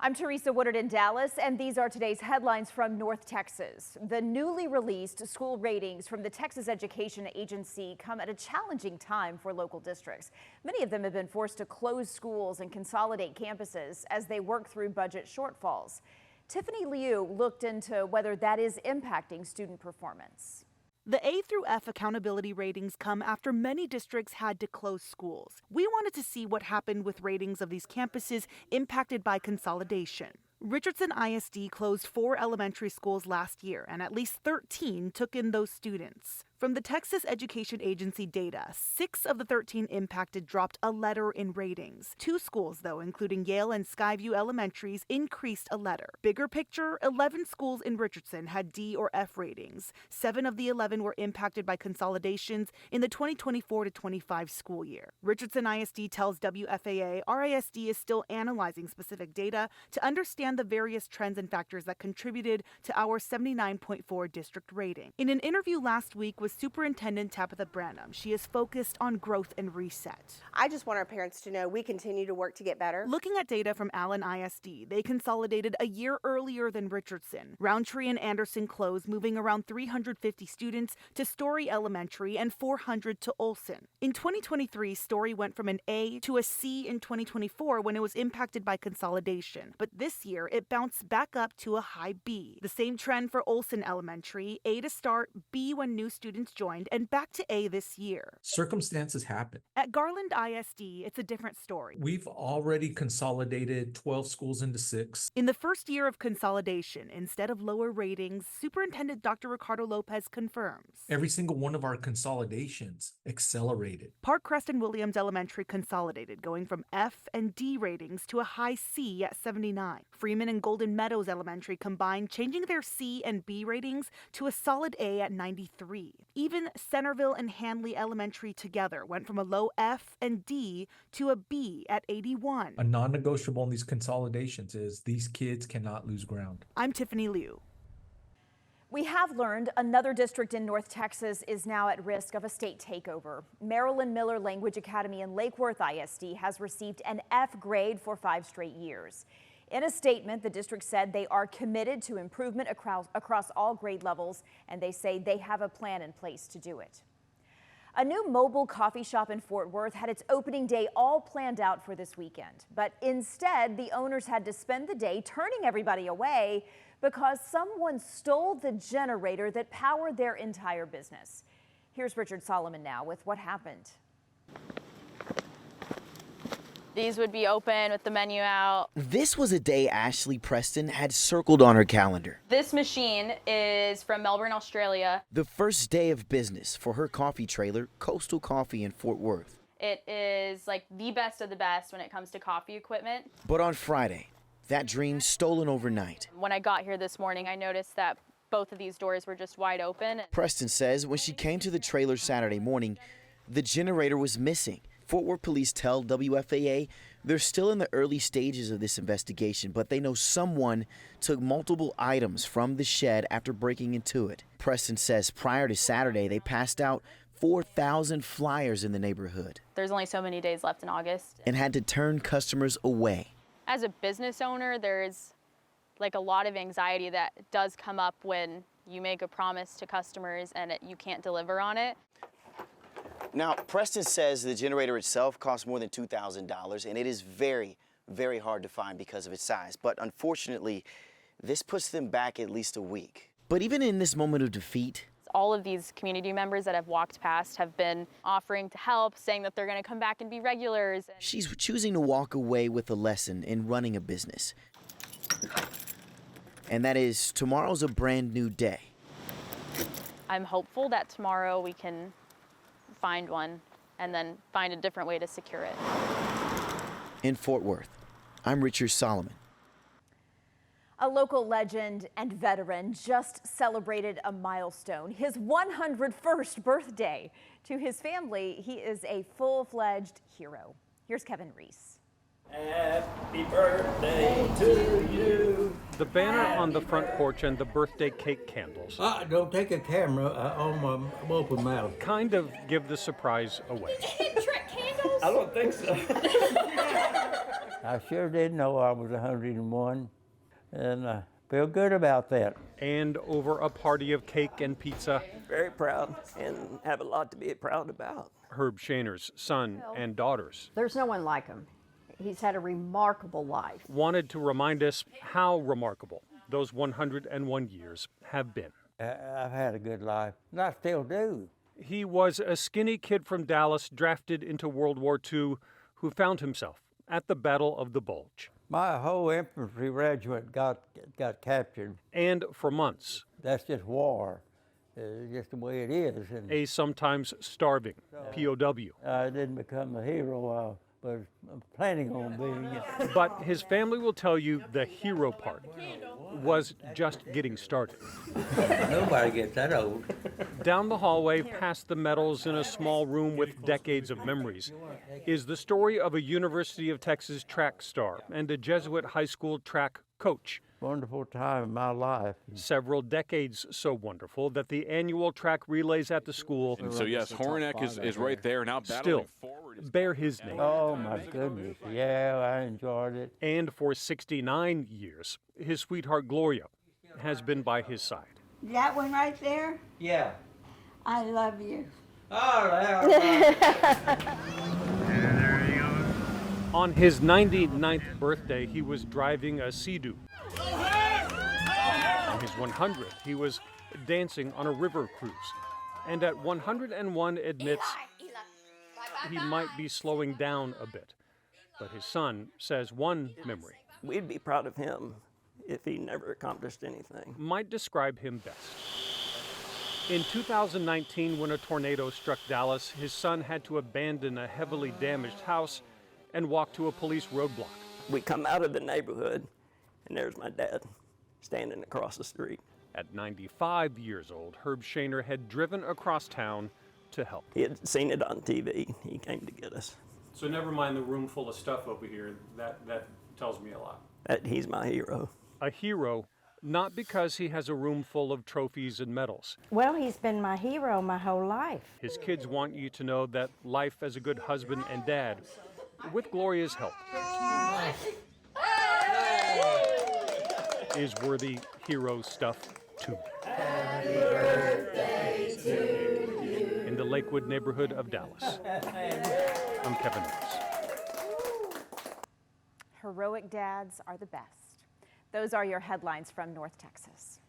I'm Teresa Woodard in Dallas, and these are today's headlines from North Texas. The newly released school ratings from the Texas Education Agency come at a challenging time for local districts. Many of them have been forced to close schools and consolidate campuses as they work through budget shortfalls. Tiffany Liu looked into whether that is impacting student performance. The A through F accountability ratings come after many districts had to close schools. We wanted to see what happened with ratings of these campuses impacted by consolidation. Richardson ISD closed 4 elementary schools last year, and at least 13 took in those students. From the Texas Education Agency data, 6 of the 13 impacted dropped a letter in ratings. 2 schools, though, including Yale and Skyview Elementaries, increased a letter. Bigger picture, 11 schools in Richardson had D or F ratings. 7 of the 11 were impacted by consolidations in the 2024-25 school year. Richardson ISD tells WFAA RISD is still analyzing specific data to understand the various trends and factors that contributed to our 79.4 district rating. In an interview last week with Superintendent Tabitha Branham, she is focused on growth and reset. I just want our parents to know we continue to work to get better. Looking at data from Allen ISD, they consolidated a year earlier than Richardson. Roundtree and Anderson closed, moving around 350 students to Story Elementary and 400 to Olson. In 2023, Story went from an A to a C in 2024 when it was impacted by consolidation. But this year, it bounced back up to a high B. The same trend for Olson Elementary, A to start, B when new students joined, and back to A this year. Circumstances happen. At Garland ISD, it's a different story. We've already consolidated 12 schools into 6. In the first year of consolidation, instead of lower ratings, Superintendent Dr. Ricardo Lopez confirms. Every single one of our consolidations accelerated. Park Crest and Williams Elementary consolidated, going from F and D ratings to a high C at 79. Freeman and Golden Meadows Elementary combined, changing their C and B ratings to a solid A at 93. Even Centerville and Hanley Elementary together went from a low F and D to a B at 81. A non-negotiable in these consolidations is these kids cannot lose ground. I'm Tiffany Liu. We have learned another district in North Texas is now at risk of a state takeover. Marilyn Miller Language Academy in Lake Worth ISD has received an F grade for 5 straight years. In a statement, the district said they are committed to improvement across all grade levels, and they say they have a plan in place to do it. A new mobile coffee shop in Fort Worth had its opening day all planned out for this weekend. But instead, the owners had to spend the day turning everybody away because someone stole the generator that powered their entire business. Here's Richard Solomon now with what happened. These would be open with the menu out. This was a day Ashley Preston had circled on her calendar. This machine is from Melbourne, Australia. The first day of business for her coffee trailer, Coastal Coffee in Fort Worth. It is like the best of the best when it comes to coffee equipment. But on Friday, that dream stolen overnight. When I got here this morning, I noticed that both of these doors were just wide open. Preston says when she came to the trailer Saturday morning, the generator was missing. Fort Worth police tell WFAA they're still in the early stages of this investigation, but they know someone took multiple items from the shed after breaking into it. Preston says prior to Saturday, they passed out 4,000 flyers in the neighborhood. There's only so many days left in August. And had to turn customers away. As a business owner, there's like a lot of anxiety that does come up when you make a promise to customers and you can't deliver on it. Now, Preston says the generator itself costs more than $2,000, and it is very, very hard to find because of its size. But unfortunately, this puts them back at least a week. But even in this moment of defeat, all of these community members that have walked past have been offering to help, saying that they're going to come back and be regulars. She's choosing to walk away with a lesson in running a business. And that is, tomorrow's a brand new day. I'm hopeful that tomorrow we can find one and then find a different way to secure it. In Fort Worth, I'm Richard Solomon. A local legend and veteran just celebrated a milestone, his 101st birthday. To his family, he is a full-fledged hero. Here's Kevin Reese. Happy birthday to you. The banner on the front porch and the birthday cake candles Don't take a camera on my open mouth. kind of give the surprise away. Trick candles? I don't think so. I sure did know I was 101, and I feel good about that. And over a party of cake and pizza, Very proud and have a lot to be proud about. Herb Shaner's son and daughters There's no one like him. He's had a remarkable life. wanted to remind us how remarkable those 101 years have been. I've had a good life, and I still do. He was a skinny kid from Dallas drafted into World War II who found himself at the Battle of the Bulge. My whole infantry regiment got captured. And for months, That's just war. Just the way it is. And a sometimes starving POW. I didn't become the hero I was planning on being. But his family will tell you the hero part was just getting started. Nobody gets that old. Down the hallway, past the medals in a small room with decades of memories, is the story of a University of Texas track star and a Jesuit high school track coach. Wonderful time in my life. Several decades so wonderful that the annual track relays at the school And so, yes, Hornak is right there now battling still forward. bear his name. Oh my goodness. Yeah, I enjoyed it. And for 69 years, his sweetheart Gloria has been by his side. That one right there? Yeah. I love you. On his 99th birthday, he was driving a Sea-Doo. On his 100th, he was dancing on a river cruise. And at 101 admits he might be slowing down a bit. But his son says one memory We'd be proud of him if he never accomplished anything. might describe him best. In 2019, when a tornado struck Dallas, his son had to abandon a heavily damaged house and walk to a police roadblock. We come out of the neighborhood, and there's my dad standing across the street. At 95 years old, Herb Shaner had driven across town to help. He had seen it on TV. He came to get us. So never mind the room full of stuff over here. That tells me a lot. He's my hero. A hero, not because he has a room full of trophies and medals. Well, he's been my hero my whole life. His kids want you to know that life as a good husband and dad, with Gloria's help, is worthy hero stuff too. Happy birthday to you. In the Lakewood neighborhood of Dallas. I'm Kevin Rose. Heroic dads are the best. Those are your headlines from North Texas.